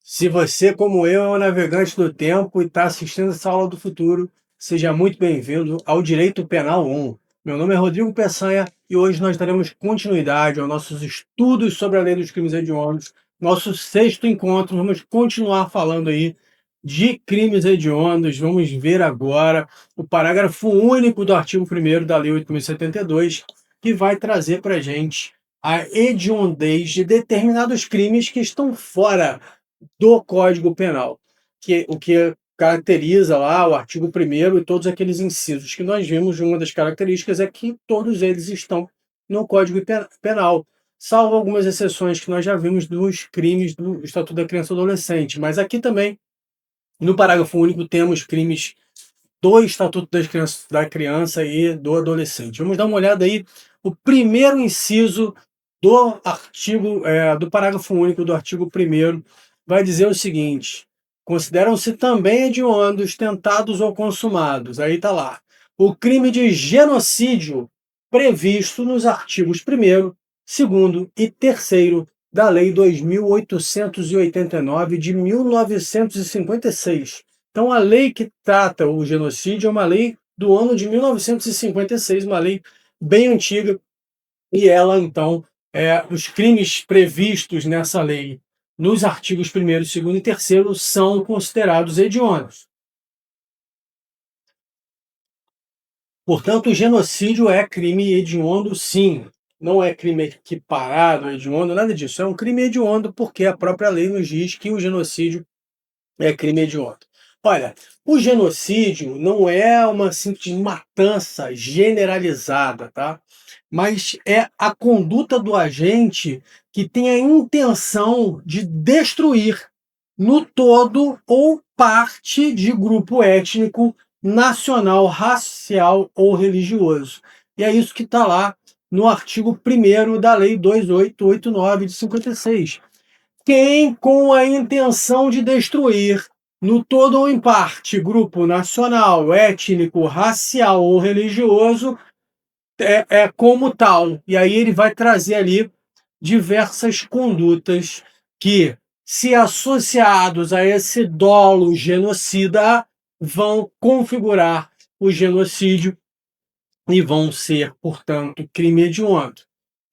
Se você, como eu, é um navegante do tempo e está assistindo essa aula do futuro, seja muito bem-vindo ao Direito Penal 1. Meu nome é Rodrigo Peçanha e hoje nós daremos continuidade aos nossos estudos sobre a lei dos crimes hediondos. Nosso sexto encontro, vamos continuar falando aí de crimes hediondos. Vamos ver agora o parágrafo único do artigo 1º da Lei 8.072, que vai trazer para a gente a hediondez de determinados crimes que estão fora do Código Penal, o que caracteriza lá o artigo 1º e todos aqueles incisos que nós vimos. Uma das características é que todos eles estão no Código Penal, salvo algumas exceções que nós já vimos dos crimes do Estatuto da Criança e Adolescente. Mas aqui também, no parágrafo único, temos crimes do Estatuto da Criança e do Adolescente. Vamos dar uma olhada aí. O primeiro inciso do artigo, do parágrafo único do artigo 1º vai dizer o seguinte: consideram-se também hediondos, tentados ou consumados. Aí está lá. O crime de genocídio previsto nos artigos 1º, 2º e 3º da Lei 2.889 de 1956. Então, a lei que trata o genocídio é uma lei do ano de 1956, uma lei bem antiga, e ela, então, os crimes previstos nessa lei, nos artigos 1º, 2º e 3º, são considerados hediondos. Portanto, o genocídio é crime hediondo, sim. Não é crime equiparado, hediondo, nada disso. É um crime hediondo porque a própria lei nos diz que o genocídio é crime hediondo. Olha, o genocídio não é uma simples matança generalizada, tá? Mas é a conduta do agente que tem a intenção de destruir no todo ou parte de grupo étnico, nacional, racial ou religioso. E é isso que está lá no artigo 1º da Lei 2889 de 56. Quem, com a intenção de destruir, no todo ou em parte, grupo nacional, étnico, racial ou religioso, é como tal. E aí ele vai trazer ali diversas condutas que, se associados a esse dolo genocida, vão configurar o genocídio e vão ser, portanto, crime hediondo.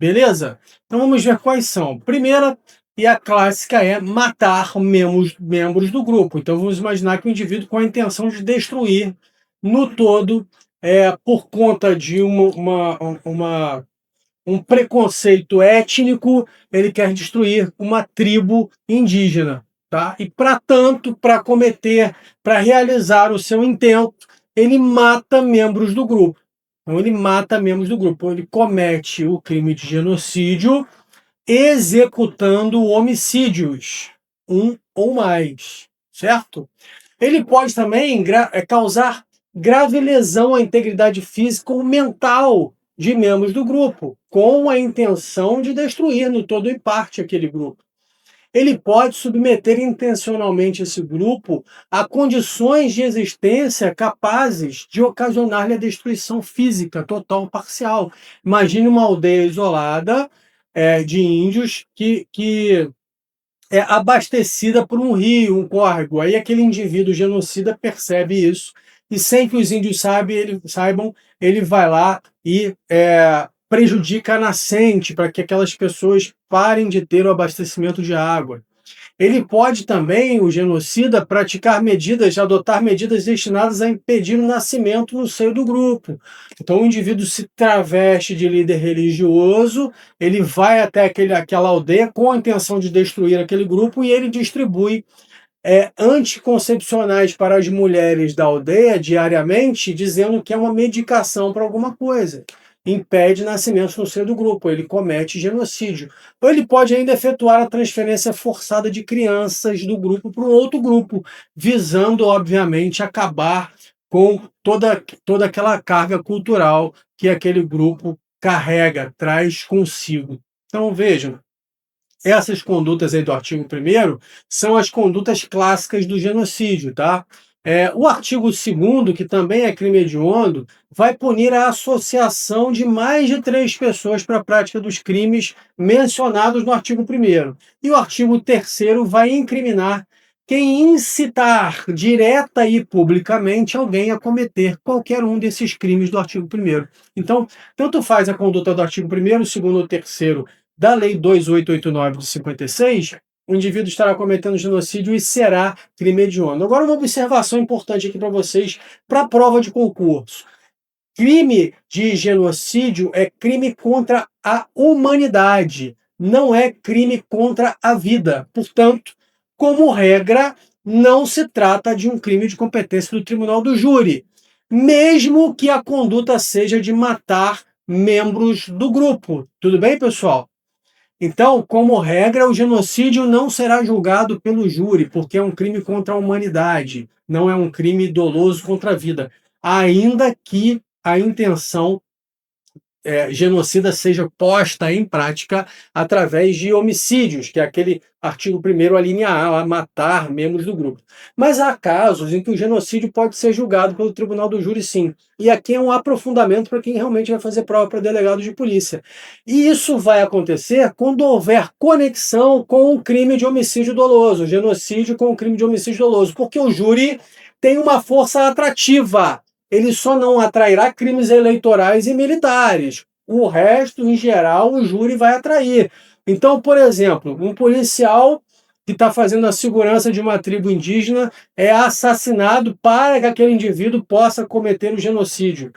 Beleza? Então vamos ver quais são. Primeira e a clássica é matar membros do grupo. Então vamos imaginar que o indivíduo com a intenção de destruir no todo, por conta de um preconceito étnico, ele quer destruir uma tribo indígena. Tá? E para realizar o seu intento, ele mata membros do grupo. Então ele mata membros do grupo, ele comete o crime de genocídio executando homicídios, um ou mais, certo? Ele pode também causar grave lesão à integridade física ou mental de membros do grupo, com a intenção de destruir no todo e parte aquele grupo. Ele pode submeter intencionalmente esse grupo a condições de existência capazes de ocasionar-lhe a destruição física total ou parcial. Imagine uma aldeia isolada de índios que é abastecida por um rio, um córrego. Aí aquele indivíduo genocida percebe isso e, sem que os índios saibam, ele vai lá e prejudica a nascente para que aquelas pessoas parem de ter o abastecimento de água. Ele pode também, o genocida, adotar medidas destinadas a impedir o nascimento no seio do grupo. Então o indivíduo se traveste de líder religioso, ele vai até aquela aldeia com a intenção de destruir aquele grupo e ele distribui anticoncepcionais para as mulheres da aldeia diariamente, dizendo que é uma medicação para alguma coisa. Impede nascimentos no seio do grupo, ele comete genocídio. Ou ele pode ainda efetuar a transferência forçada de crianças do grupo para um outro grupo, visando, obviamente, acabar com toda aquela carga cultural que aquele grupo carrega, traz consigo. Então, vejam, essas condutas aí do artigo 1º são as condutas clássicas do genocídio, tá? O artigo 2º, que também é crime hediondo, vai punir a associação de mais de 3 pessoas para a prática dos crimes mencionados no artigo 1º. E o artigo 3º vai incriminar quem incitar direta e publicamente alguém a cometer qualquer um desses crimes do artigo 1º. Então, tanto faz a conduta do artigo 1º, 2º ou 3º da Lei 2889 de 56, o indivíduo estará cometendo genocídio e será crime hediondo. Agora, uma observação importante aqui para vocês, para a prova de concurso. Crime de genocídio é crime contra a humanidade, não é crime contra a vida. Portanto, como regra, não se trata de um crime de competência do tribunal do júri, mesmo que a conduta seja de matar membros do grupo. Tudo bem, pessoal? Então, como regra, o genocídio não será julgado pelo júri, porque é um crime contra a humanidade, não é um crime doloso contra a vida, ainda que a intenção genocida seja posta em prática através de homicídios, que é aquele artigo 1º, a linha A, matar membros do grupo. Mas há casos em que o genocídio pode ser julgado pelo tribunal do júri, sim. E aqui é um aprofundamento para quem realmente vai fazer prova para delegado de polícia. E isso vai acontecer quando houver conexão com o crime de homicídio doloso, genocídio com o crime de homicídio doloso, porque o júri tem uma força atrativa. Ele só não atrairá crimes eleitorais e militares. O resto, em geral, o júri vai atrair. Então, por exemplo, um policial que está fazendo a segurança de uma tribo indígena é assassinado para que aquele indivíduo possa cometer o genocídio.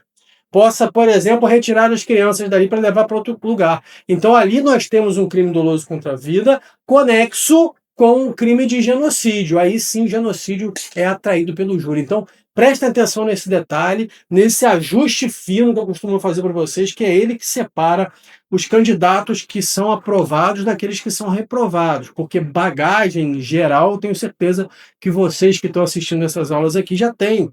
Possa, por exemplo, retirar as crianças dali para levar para outro lugar. Então, ali nós temos um crime doloso contra a vida conexo com o crime de genocídio. Aí sim, o genocídio é atraído pelo júri. Então, prestem atenção nesse detalhe, nesse ajuste fino que eu costumo fazer para vocês, que é ele que separa os candidatos que são aprovados daqueles que são reprovados, porque bagagem geral, eu tenho certeza que vocês que estão assistindo essas aulas aqui já têm.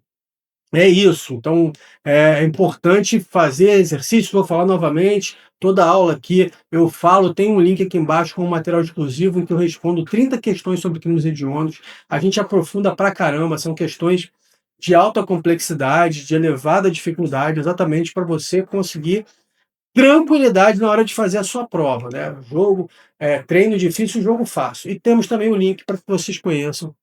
É isso. Então, é importante fazer exercício. Vou falar novamente. Toda aula aqui eu falo, tem um link aqui embaixo com um material exclusivo em que eu respondo 30 questões sobre crimes hediondos. A gente aprofunda pra caramba, são questões de alta complexidade, de elevada dificuldade, exatamente para você conseguir tranquilidade na hora de fazer a sua prova, né? Treino difícil, jogo fácil. E temos também o link para que vocês conheçam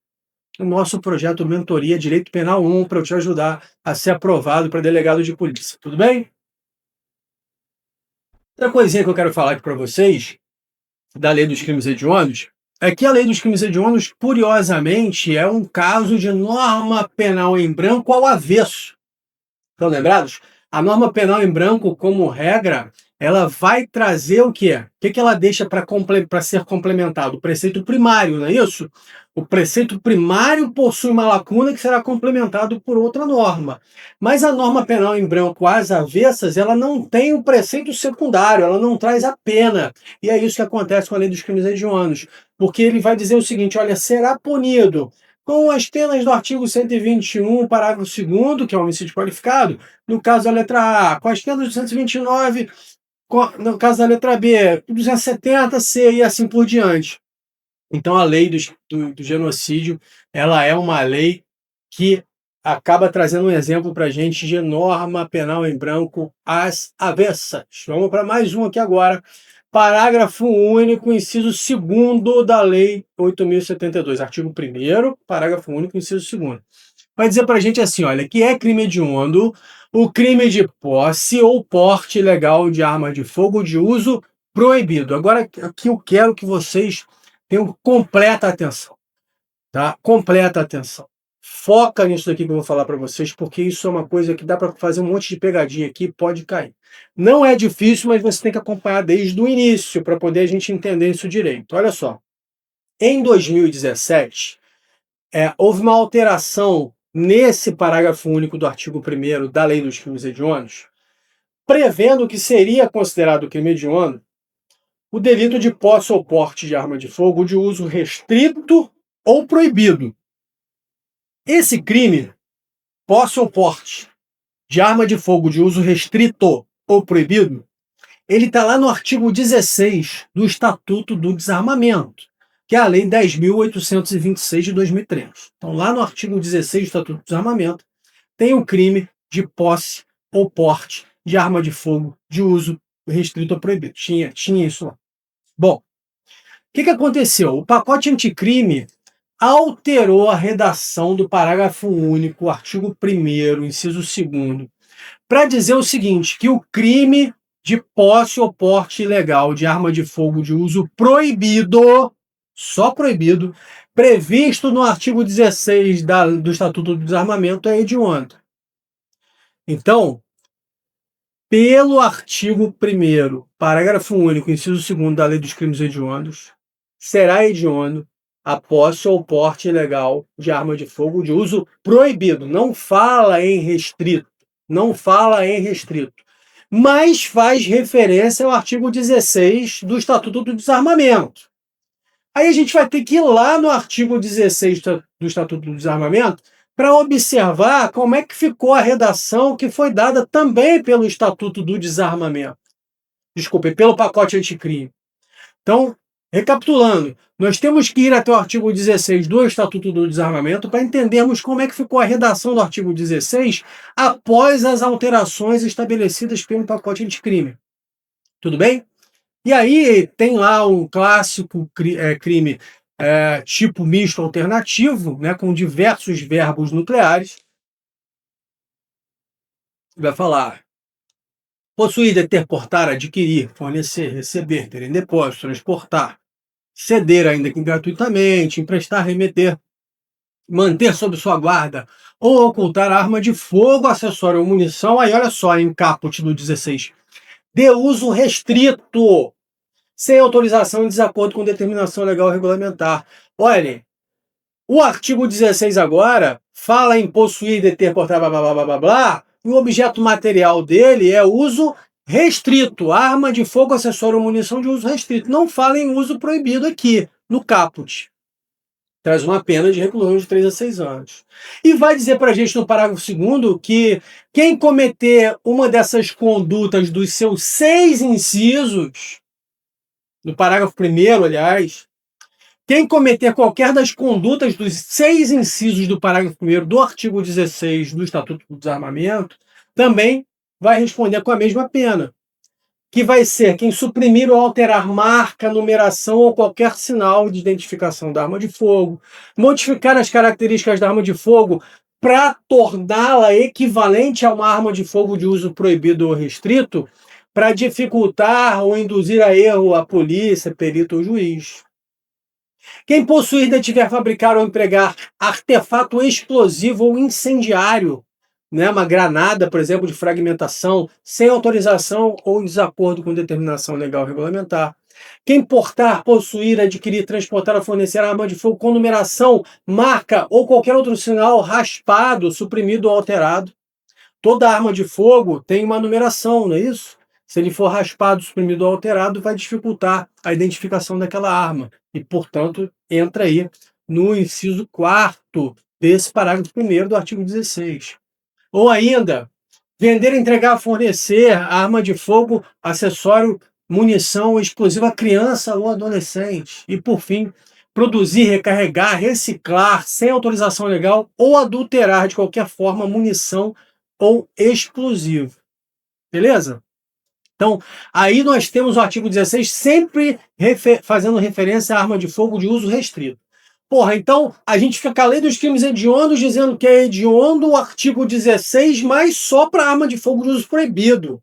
o nosso projeto Mentoria Direito Penal 1 para eu te ajudar a ser aprovado para delegado de polícia. Tudo bem? Outra coisinha que eu quero falar aqui para vocês, da lei dos crimes hediondos, é que a lei dos crimes hediondos, curiosamente, é um caso de norma penal em branco ao avesso. Estão lembrados? A norma penal em branco, como regra, ela vai trazer o quê? O que ela deixa para ser complementado? O preceito primário, não é isso? O preceito primário possui uma lacuna que será complementado por outra norma. Mas a norma penal em branco às avessas, ela não tem o preceito secundário, ela não traz a pena. E é isso que acontece com a lei dos crimes hediondos. Porque ele vai dizer o seguinte, olha, será punido com as penas do artigo 121, parágrafo 2º, que é o homicídio qualificado, no caso da letra A, com as penas do 129, no caso da letra B, 270C e assim por diante. Então, a lei do genocídio, ela é uma lei que acaba trazendo um exemplo para a gente de norma penal em branco às avessas. Vamos para mais um aqui agora. Parágrafo único, inciso 2º da Lei 8.072, artigo 1º, parágrafo único, inciso 2º. Vai dizer para a gente assim, olha, que é crime hediondo o crime de posse ou porte ilegal de arma de fogo de uso proibido. Agora, aqui eu quero que vocês tenham completa atenção, tá? Completa atenção. Foca nisso daqui que eu vou falar para vocês, porque isso é uma coisa que dá para fazer um monte de pegadinha aqui, pode cair. Não é difícil, mas você tem que acompanhar desde o início para poder a gente entender isso direito. Olha só, em 2017, houve uma alteração nesse parágrafo único do artigo 1º da Lei dos Crimes Hediondos, prevendo que seria considerado crime hediondo o delito de posse ou porte de arma de fogo de uso restrito ou proibido. Esse crime, posse ou porte de arma de fogo de uso restrito ou proibido, ele está lá no artigo 16 do Estatuto do Desarmamento. que é a Lei 10.826 de 2003. Então, lá no artigo 16 do Estatuto do Desarmamento, tem o crime de posse ou porte de arma de fogo de uso restrito ou proibido. Tinha isso lá. Bom, o que aconteceu? O pacote anticrime alterou a redação do parágrafo único, artigo 1º, inciso 2º, para dizer o seguinte, que o crime de posse ou porte ilegal de arma de fogo de uso proibido, só proibido, previsto no artigo 16 do Estatuto do Desarmamento é hediondo. Então, pelo artigo 1º, parágrafo único, inciso 2º da Lei dos Crimes Hediondos, será hediondo a posse ou porte ilegal de arma de fogo de uso proibido. Não fala em restrito, não fala em restrito, mas faz referência ao artigo 16 do Estatuto do Desarmamento. Aí a gente vai ter que ir lá no artigo 16 do Estatuto do Desarmamento para observar como é que ficou a redação que foi dada também pelo Estatuto do Desarmamento. Desculpe, pelo pacote anticrime. Então, recapitulando, nós temos que ir até o artigo 16 do Estatuto do Desarmamento para entendermos como é que ficou a redação do artigo 16 após as alterações estabelecidas pelo pacote anticrime. Tudo bem? E aí tem lá um clássico crime tipo misto alternativo, né, com diversos verbos nucleares. Vai falar possuir, deter, portar, adquirir, fornecer, receber, ter em depósito, transportar, ceder ainda que gratuitamente, emprestar, remeter, manter sob sua guarda ou ocultar arma de fogo, acessório ou munição. Aí olha só, em caput do 16, de uso restrito, sem autorização em desacordo com determinação legal ou regulamentar. Olhem, o artigo 16 agora fala em possuir, deter, portar, blá, blá, blá, blá, blá, blá, e o objeto material dele é uso restrito, arma de fogo, acessório ou munição de uso restrito. Não fala em uso proibido aqui, no caput. Traz uma pena de reclusão de 3 a 6 anos. E vai dizer para a gente no parágrafo 2º que quem cometer uma dessas condutas dos seus 6 incisos, no parágrafo 1º, aliás, quem cometer qualquer das condutas dos 6 incisos do parágrafo 1º do artigo 16 do Estatuto do Desarmamento, também vai responder com a mesma pena, que vai ser quem suprimir ou alterar marca, numeração ou qualquer sinal de identificação da arma de fogo, modificar as características da arma de fogo para torná-la equivalente a uma arma de fogo de uso proibido ou restrito, para dificultar ou induzir a erro a polícia, perito ou juiz. Quem possuir, detiver, fabricar ou empregar artefato explosivo ou incendiário, né, uma granada, por exemplo, de fragmentação, sem autorização ou em desacordo com determinação legal regulamentar. Quem portar, possuir, adquirir, transportar ou fornecer arma de fogo com numeração, marca ou qualquer outro sinal raspado, suprimido ou alterado. Toda arma de fogo tem uma numeração, não é isso? Se ele for raspado, suprimido ou alterado, vai dificultar a identificação daquela arma. E, portanto, entra aí no inciso 4º desse parágrafo 1º do artigo 16. Ou ainda, vender, entregar, fornecer arma de fogo, acessório, munição explosiva a criança ou adolescente. E, por fim, produzir, recarregar, reciclar, sem autorização legal ou adulterar de qualquer forma munição ou explosivo. Beleza? Então, aí nós temos o artigo 16 sempre fazendo referência à arma de fogo de uso restrito. Porra, então a gente fica com a lei dos crimes hediondos dizendo que é hediondo o artigo 16, mas só para arma de fogo de uso proibido.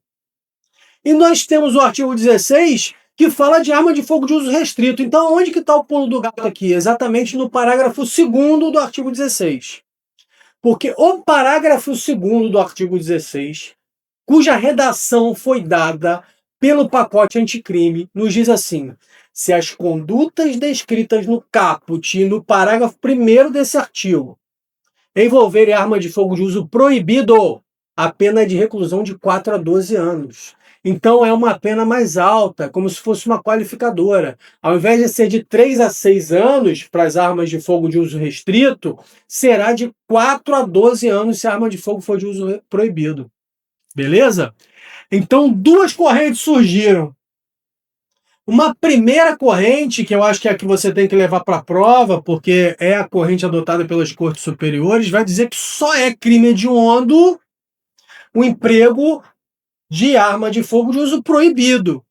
E nós temos o artigo 16 que fala de arma de fogo de uso restrito. Então, onde que está o pulo do gato aqui? Exatamente no parágrafo 2º do artigo 16. Porque o parágrafo 2º do artigo 16, cuja redação foi dada pelo pacote anticrime, nos diz assim: se as condutas descritas no caput e no parágrafo 1º desse artigo envolverem arma de fogo de uso proibido, a pena é de reclusão de 4 a 12 anos. Então é uma pena mais alta, como se fosse uma qualificadora. Ao invés de ser de 3 a 6 anos para as armas de fogo de uso restrito, será de 4 a 12 anos se a arma de fogo for de uso proibido. Beleza? Então, duas correntes surgiram. Uma primeira corrente, que eu acho que é a que você tem que levar para a prova, porque é a corrente adotada pelas cortes superiores, vai dizer que só é crime hediondo o emprego de arma de fogo de uso proibido.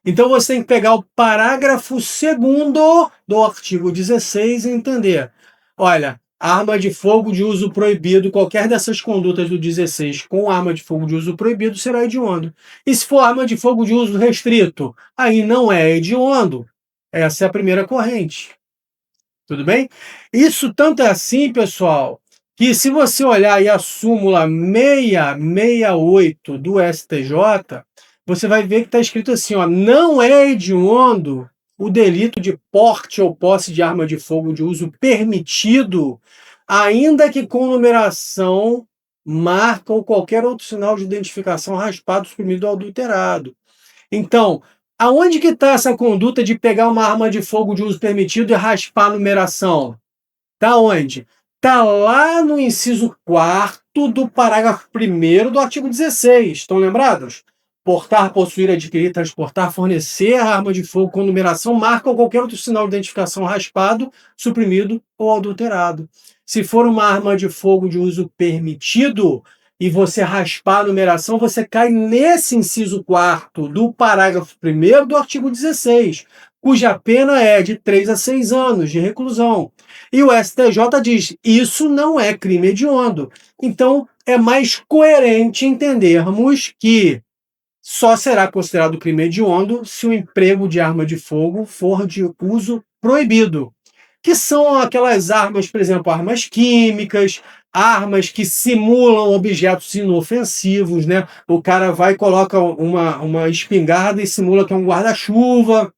Então você tem que pegar o parágrafo 2º do artigo 16 e entender. Olha, arma de fogo de uso proibido, qualquer dessas condutas do 16 com arma de fogo de uso proibido será hediondo. E se for arma de fogo de uso restrito, aí não é hediondo. Essa é a primeira corrente. Tudo bem? Isso tanto é assim, pessoal, que se você olhar aí a súmula 668 do STJ, você vai ver que está escrito assim, ó, não é hediondo o delito de porte ou posse de arma de fogo de uso permitido, ainda que com numeração, marca ou qualquer outro sinal de identificação raspado, suprimido ou adulterado. Então, aonde que está essa conduta de pegar uma arma de fogo de uso permitido e raspar a numeração? Está onde? Está lá no inciso 4º do parágrafo 1º do artigo 16. Estão lembrados? Portar, possuir, adquirir, transportar, fornecer a arma de fogo com numeração, marca ou qualquer outro sinal de identificação raspado, suprimido ou adulterado. Se for uma arma de fogo de uso permitido e você raspar a numeração, você cai nesse inciso 4º do parágrafo 1º do artigo 16, cuja pena é de 3 a 6 anos de reclusão. E o STJ diz, isso não é crime hediondo. Então, é mais coerente entendermos que só será considerado crime hediondo se o emprego de arma de fogo for de uso proibido, que são aquelas armas, por exemplo, armas químicas, armas que simulam objetos inofensivos, né? O cara vai e coloca uma espingarda e simula que é um guarda-chuva,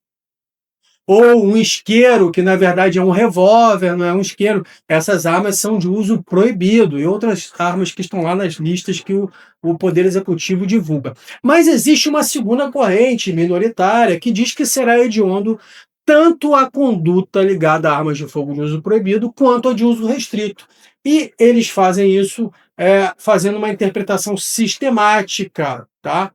ou um isqueiro, que na verdade é um revólver, não é um isqueiro. Essas armas são de uso proibido, e outras armas que estão lá nas listas que o Poder Executivo divulga. Mas existe uma segunda corrente minoritária que diz que será hediondo tanto a conduta ligada a armas de fogo de uso proibido quanto a de uso restrito. E eles fazem isso fazendo uma interpretação sistemática, tá?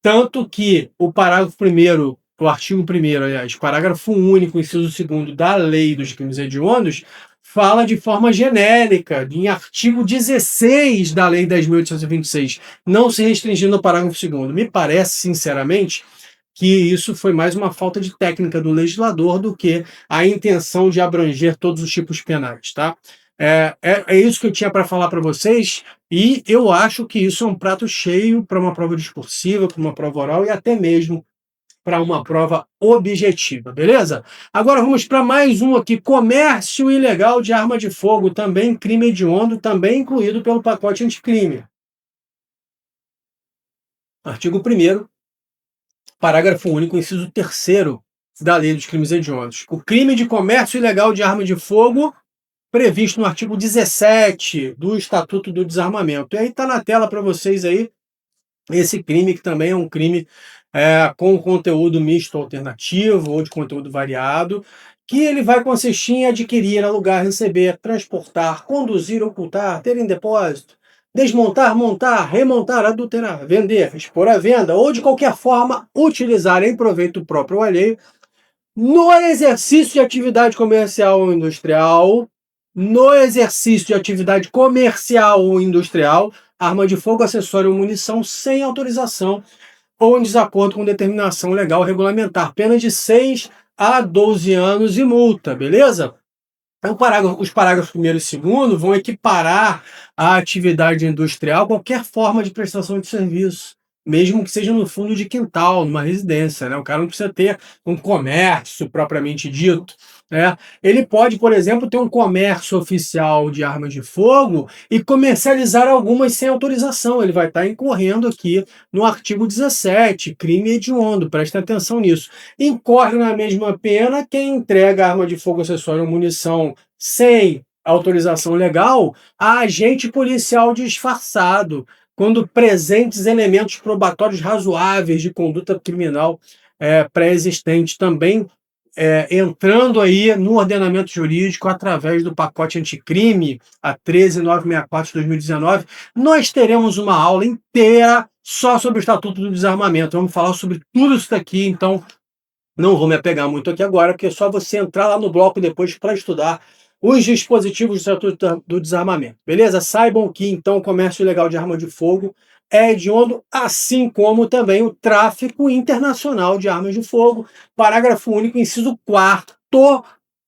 Tanto que o parágrafo 1º, o artigo 1º, aliás, parágrafo único, inciso 2º da Lei dos Crimes Hediondos, fala de forma genérica, em artigo 16 da Lei 10.826, não se restringindo ao parágrafo 2º. Me parece, sinceramente, que isso foi mais uma falta de técnica do legislador do que a intenção de abranger todos os tipos penais, tá? É isso que eu tinha para falar para vocês, e eu acho que isso é um prato cheio para uma prova discursiva, para uma prova oral e até mesmo para uma prova objetiva, beleza? Agora vamos para mais um aqui, comércio ilegal de arma de fogo, também crime hediondo, também incluído pelo pacote anticrime. Artigo 1º, parágrafo único, inciso 3º da Lei dos Crimes Hediondos. O crime de comércio ilegal de arma de fogo previsto no artigo 17 do Estatuto do Desarmamento. E aí está na tela para vocês aí esse crime, que também é um crime com conteúdo misto alternativo ou de conteúdo variado, que ele vai consistir em adquirir, alugar, receber, transportar, conduzir, ocultar, ter em depósito, desmontar, montar, remontar, adulterar, vender, expor à venda ou de qualquer forma utilizar em proveito próprio ou alheio no exercício de atividade comercial ou industrial, arma de fogo, acessório ou munição sem autorização ou em desacordo com determinação legal regulamentar. Pena de 6 a 12 anos e multa, beleza? Então, os parágrafos 1º e 2º vão equiparar a atividade industrial a qualquer forma de prestação de serviço, mesmo que seja no fundo de quintal, numa residência, né? O cara não precisa ter um comércio propriamente dito, né? Ele pode, por exemplo, ter um comércio oficial de armas de fogo e comercializar algumas sem autorização. Ele vai estar incorrendo aqui no artigo 17, crime hediondo, prestem atenção nisso. Incorre na mesma pena quem entrega arma de fogo, acessório ou munição sem autorização legal a agente policial disfarçado, quando presentes elementos probatórios razoáveis de conduta criminal pré-existente, também entrando aí no ordenamento jurídico através do pacote anticrime, a 13964 de 2019. Nós teremos uma aula inteira só sobre o Estatuto do Desarmamento. Vamos falar sobre tudo isso daqui, então Não vou me apegar muito aqui agora, porque é só você entrar lá no bloco depois para estudar os dispositivos do Estatuto do Desarmamento, beleza? Saibam que, então, o comércio ilegal de arma de fogo é hediondo, assim como também o tráfico internacional de armas de fogo. Parágrafo único, inciso 4º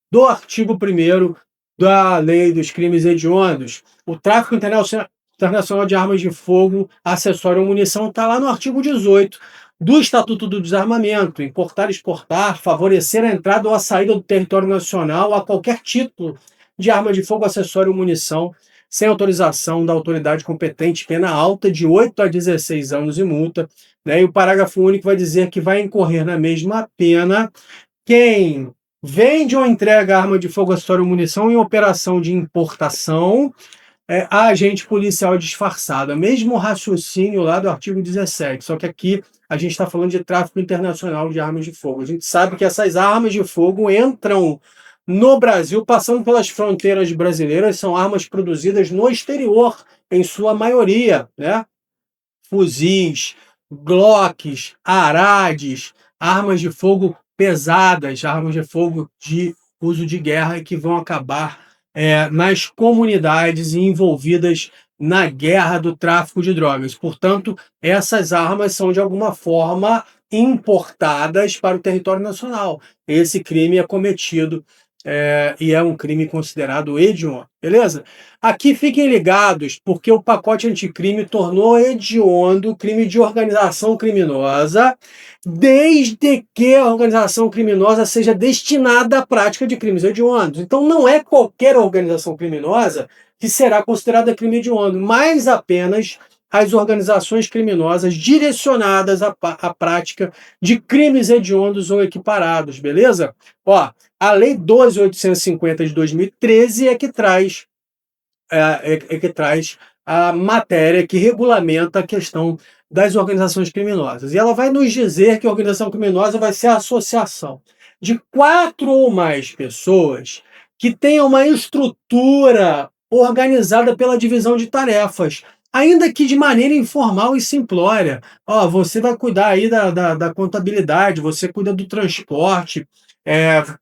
do artigo 1º da Lei dos Crimes Hediondos. O tráfico internacional de armas de fogo, acessório ou munição está lá no artigo 18 do Estatuto do Desarmamento. Importar, exportar, favorecer a entrada ou a saída do território nacional a qualquer título de arma de fogo, acessório ou munição, sem autorização da autoridade competente, pena alta de 8 a 16 anos e multa. Né? E o parágrafo único vai dizer que vai incorrer na mesma pena quem vende ou entrega arma de fogo, acessório ou munição em operação de importação a agente policial disfarçado. Mesmo raciocínio lá do artigo 17, só que aqui a gente está falando de tráfico internacional de armas de fogo. A gente sabe que essas armas de fogo entram no Brasil, passando pelas fronteiras brasileiras, são armas produzidas no exterior, em sua maioria, né? Fuzis, Glocks, Arades, armas de fogo pesadas, armas de fogo de uso de guerra e que vão acabar nas comunidades envolvidas na guerra do tráfico de drogas. Portanto, essas armas são de alguma forma importadas para o território nacional. Esse crime é cometido e é um crime considerado hediondo, beleza? Aqui fiquem ligados, porque o pacote anticrime tornou hediondo o crime de organização criminosa, desde que a organização criminosa seja destinada à prática de crimes hediondos. Então não é qualquer organização criminosa que será considerada crime hediondo, mas apenas as organizações criminosas direcionadas à prática de crimes hediondos ou equiparados, beleza? Ó, a Lei 12.850 de 2013 é que traz a matéria que regulamenta a questão das organizações criminosas. E ela vai nos dizer que a organização criminosa vai ser a associação de 4 ou mais pessoas que tenham uma estrutura organizada pela divisão de tarefas, ainda que de maneira informal e simplória. Ó, você vai cuidar aí da contabilidade, você cuida do transporte,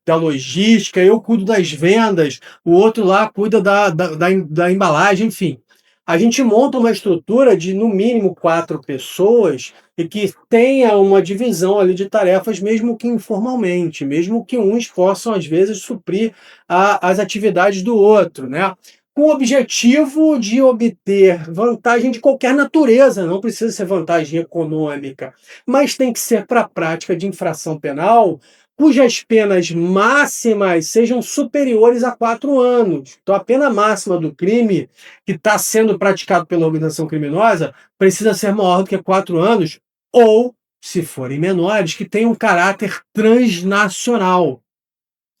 da logística, eu cuido das vendas, o outro lá cuida da embalagem, enfim. A gente monta uma estrutura de, no mínimo, 4 pessoas e que tenha uma divisão ali de tarefas, mesmo que informalmente, mesmo que uns possam, às vezes, suprir as atividades do outro, né? Com o objetivo de obter vantagem de qualquer natureza, não precisa ser vantagem econômica, mas tem que ser para a prática de infração penal cujas penas máximas sejam superiores a 4 anos. Então, a pena máxima do crime que está sendo praticado pela organização criminosa precisa ser maior do que 4 anos, ou, se forem menores, que tenham um caráter transnacional.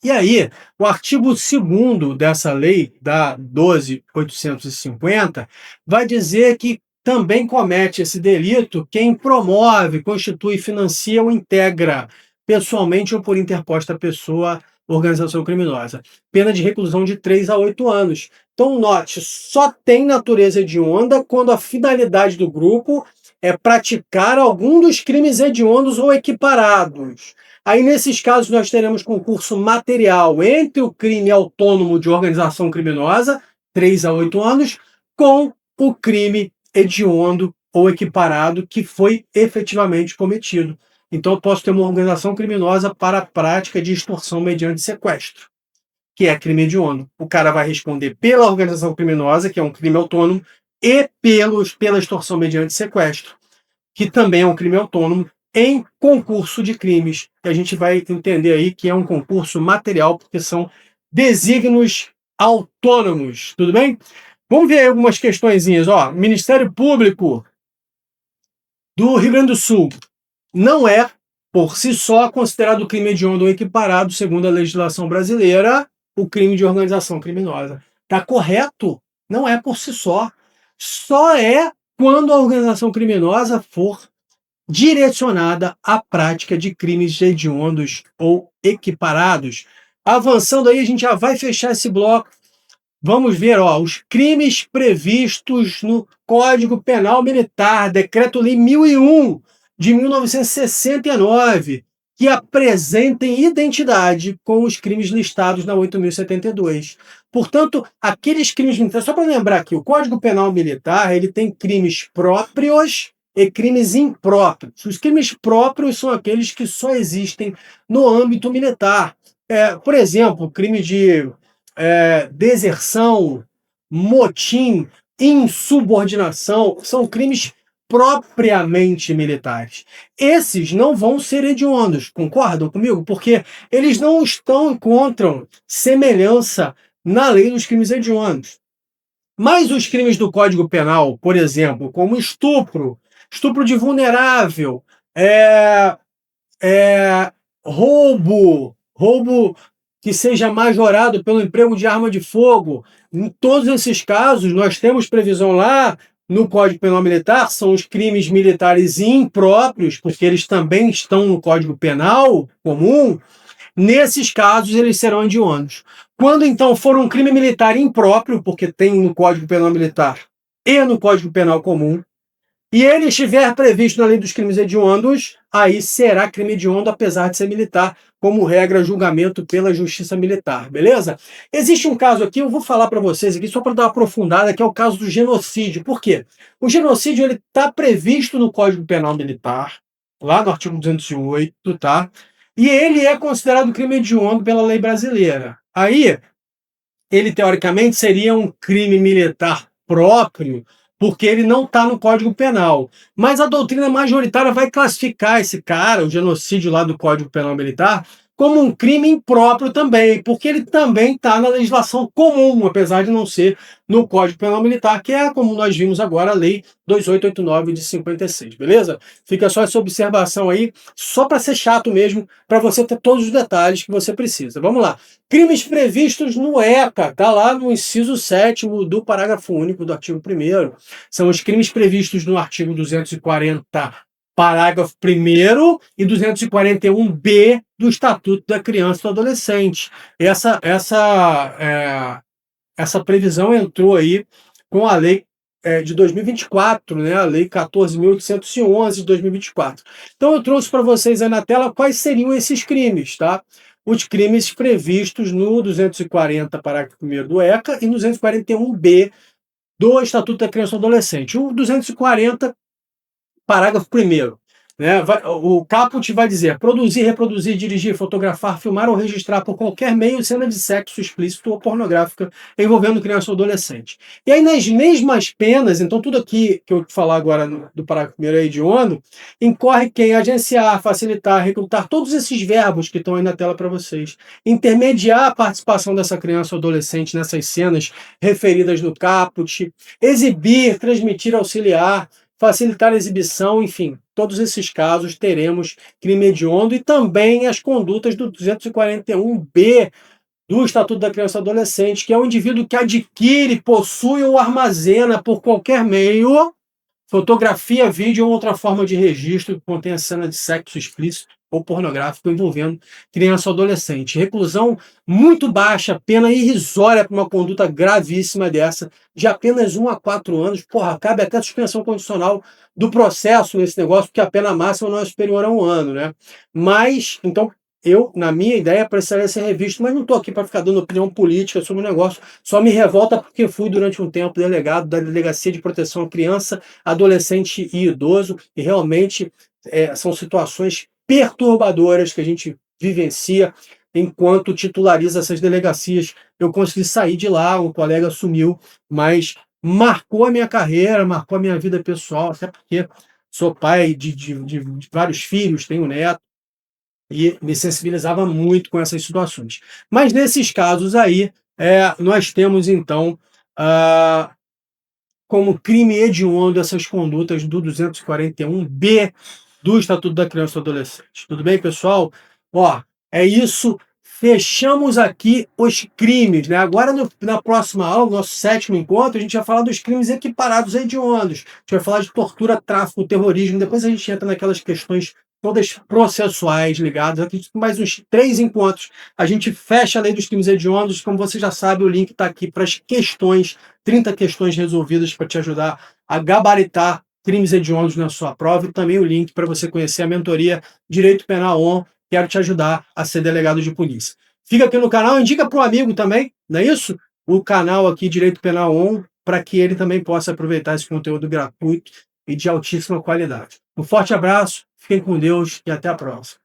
E aí, o artigo 2º dessa lei, da 12.850, vai dizer que também comete esse delito quem promove, constitui, financia ou integra pessoalmente ou por interposta pessoa, organização criminosa. Pena de reclusão de 3 a 8 anos. Então, note, só tem natureza hedionda quando a finalidade do grupo é praticar algum dos crimes hediondos ou equiparados. Aí, nesses casos, nós teremos concurso material entre o crime autônomo de organização criminosa, 3 a 8 anos, com o crime hediondo ou equiparado que foi efetivamente cometido. Então, eu posso ter uma organização criminosa para a prática de extorsão mediante sequestro, que é crime hediondo. O cara vai responder pela organização criminosa, que é um crime autônomo, e pela extorsão mediante sequestro, que também é um crime autônomo, em concurso de crimes, que a gente vai entender aí que é um concurso material, porque são desígnios autônomos, tudo bem? Vamos ver aí algumas questõezinhas. Ó, Ministério Público do Rio Grande do Sul não é, por si só, considerado crime hediondo ou equiparado, segundo a legislação brasileira, o crime de organização criminosa. Está correto? Não é por si só. Só é quando a organização criminosa for direcionada à prática de crimes hediondos ou equiparados. Avançando aí, a gente já vai fechar esse bloco. Vamos ver, ó, os crimes previstos no Código Penal Militar, Decreto-Lei 1001, de 1969, que apresentem identidade com os crimes listados na 8.072. Portanto, aqueles crimes militares, só para lembrar aqui, o Código Penal Militar ele tem crimes próprios e crimes impróprios. Os crimes próprios são aqueles que só existem no âmbito militar. Por exemplo, crime de deserção, motim, insubordinação, são crimes propriamente militares. Esses não vão ser hediondos, concordam comigo? Porque eles não encontram semelhança na lei dos crimes hediondos. Mas os crimes do Código Penal, por exemplo, como estupro, estupro de vulnerável, roubo que seja majorado pelo emprego de arma de fogo, em todos esses casos nós temos previsão lá no Código Penal Militar, são os crimes militares impróprios, porque eles também estão no Código Penal comum. Nesses casos, eles serão hediondos. Quando, então, for um crime militar impróprio, porque tem no Código Penal Militar e no Código Penal comum, e ele estiver previsto na lei dos crimes hediondos, aí será crime hediondo, apesar de ser militar, como regra, julgamento pela justiça militar, beleza? Existe um caso aqui, eu vou falar para vocês aqui, só para dar uma aprofundada, que é o caso do genocídio. Por quê? O genocídio está previsto no Código Penal Militar, lá no artigo 208, tá? E ele é considerado crime hediondo pela lei brasileira. Aí, ele teoricamente seria um crime militar próprio, porque ele não está no Código Penal. Mas a doutrina majoritária vai classificar esse cara, o genocídio lá do Código Penal Militar, como um crime impróprio também, porque ele também está na legislação comum, apesar de não ser no Código Penal Militar, que é, como nós vimos agora, a Lei 2889 de 56, beleza? Fica só essa observação aí, só para ser chato mesmo, para você ter todos os detalhes que você precisa. Vamos lá. Crimes previstos no ECA, tá lá no inciso 7º do parágrafo único do artigo 1º. São os crimes previstos no artigo 240, parágrafo 1º e 241b do Estatuto da Criança e do Adolescente. Essa previsão entrou aí com a lei de 2024, né? A lei 14.811 de 2024. Então eu trouxe para vocês aí na tela quais seriam esses crimes, tá? Os crimes previstos no 240, parágrafo 1º do ECA e no 241b do Estatuto da Criança e do Adolescente. O 240, parágrafo 1º, né? O caput vai dizer: produzir, reproduzir, dirigir, fotografar, filmar ou registrar por qualquer meio cena de sexo explícito ou pornográfica envolvendo criança ou adolescente. E aí, nas mesmas penas, então tudo aqui que eu vou falar agora do parágrafo 1º é hediondo, incorre quem agenciar, facilitar, recrutar, todos esses verbos que estão aí na tela para vocês, intermediar a participação dessa criança ou adolescente nessas cenas referidas no caput, exibir, transmitir, auxiliar, facilitar a exibição, enfim, todos esses casos teremos crime hediondo, e também as condutas do 241b do Estatuto da Criança e Adolescente, que é o indivíduo que adquire, possui ou armazena por qualquer meio fotografia, vídeo ou outra forma de registro que contenha cena de sexo explícito ou pornográfico envolvendo criança ou adolescente. Reclusão muito baixa, pena irrisória para uma conduta gravíssima dessa, de apenas 1 a 4 anos. Porra, cabe até suspensão condicional do processo nesse negócio, porque a pena máxima não é superior a 1 ano, né? Mas, então, eu, na minha ideia, precisaria ser revisto, mas não estou aqui para ficar dando opinião política sobre o negócio, só me revolta porque fui durante um tempo delegado da Delegacia de Proteção à Criança, Adolescente e Idoso, e realmente são situações perturbadoras que a gente vivencia enquanto titulariza essas delegacias. Eu consegui sair de lá, um colega assumiu, mas marcou a minha carreira, marcou a minha vida pessoal, até porque sou pai de vários filhos, tenho neto, e me sensibilizava muito com essas situações. Mas nesses casos aí, nós temos então como crime hediondo essas condutas do 241b do Estatuto da Criança e do Adolescente. Tudo bem, pessoal? Ó, é isso. Fechamos aqui os crimes, né? Agora, na próxima aula, no nosso 7º encontro, a gente vai falar dos crimes equiparados a hediondos. A gente vai falar de tortura, tráfico, terrorismo. Depois a gente entra naquelas questões todas processuais ligadas. Aqui, mais uns 3 encontros, a gente fecha a lei dos crimes hediondos. Como você já sabe, o link está aqui para as questões, 30 questões resolvidas para te ajudar a gabaritar crimes hediondos na sua prova, e também o link para você conhecer a mentoria Direito Penal On, quero te ajudar a ser delegado de polícia. Fica aqui no canal, indica para um amigo também, não é isso? O canal aqui Direito Penal On, para que ele também possa aproveitar esse conteúdo gratuito e de altíssima qualidade. Um forte abraço, fiquem com Deus e até a próxima.